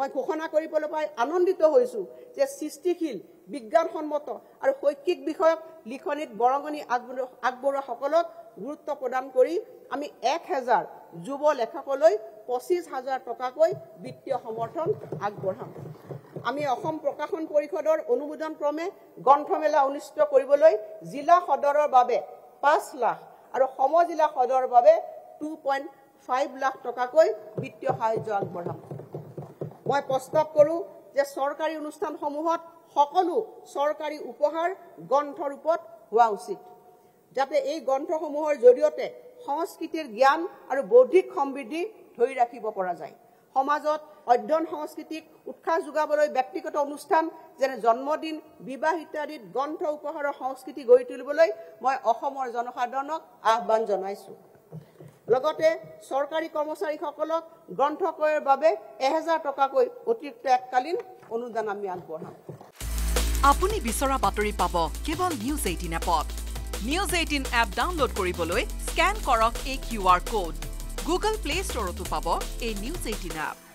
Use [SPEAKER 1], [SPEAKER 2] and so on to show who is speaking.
[SPEAKER 1] মই ঘোষণা কৰিবলৈ পাই আনন্দিত হৈছো যে সৃষ্টিশীল বিজ্ঞানসন্মত আৰু শৈক্ষিক বিষয়ক লিখনিত বৰঙণি আগবঢ়োৱা সকলক গুৰুত্ব প্ৰদান কৰি আমি 1000 যুৱ লেখকলৈ 25000 টকাকৈ বিত্তীয় সমৰ্থন আগবঢ়াম আমি অসম প্ৰকাশন পৰিষদৰ অনুমোদন ক্ৰমে গ্ৰন্থমেলা অনুষ্ঠিত কৰিবলৈ জিলা সদৰৰ বাবে 5 লাখ আৰু সমজিলা সদৰৰ বাবে 2.5 লাখ টকাকৈ বিত্তীয় সাহায্য আগবঢ়াম মই প্ৰস্তাৱ কৰো যে চৰকাৰী অনুষ্ঠানসমূহত সকলো চৰকাৰী উপহাৰ গ্ৰন্থ ৰূপত হোৱা উচিত যাতে এই গ্ৰন্থসমূহৰ জৰিয়তে সংস্কৃতিৰ জ্ঞান আৰু বৌদ্ধিক সমৃদ্ধি ধৰি ৰাখিব পৰা যায় সমাজত অধ্যয়ন সংস্কৃতিক উৎসাহ যোগাবলৈ ব্যক্তিগত অনুষ্ঠান যেনে জন্মদিন বিবাহ ইত্যাদিত গ্ৰন্থ উপহাৰৰ সংস্কৃতি গঢ়ি তুলিবলৈ মই অসমৰ জনসাধাৰণক আহ্বান জনাইছো লগতে চৰকাৰী কৰ্মচাৰীসকলক গ্ৰন্থ ক্ৰয়ৰ বাবে 1000 টকাকৈ অতিৰিক্ত এককালীন অনুদান আমি আগবঢ়াম
[SPEAKER 2] আপুনি বিচৰা বাতৰি পাব কেৱল নিউজ 18 এপত নিউজ 18 এপ ডাউনলোড কৰিবলৈ স্ক্যান কৰক এই QR কোড গুগল প্লে ষ্টৰতো পাব এই নিউজ 18 এপ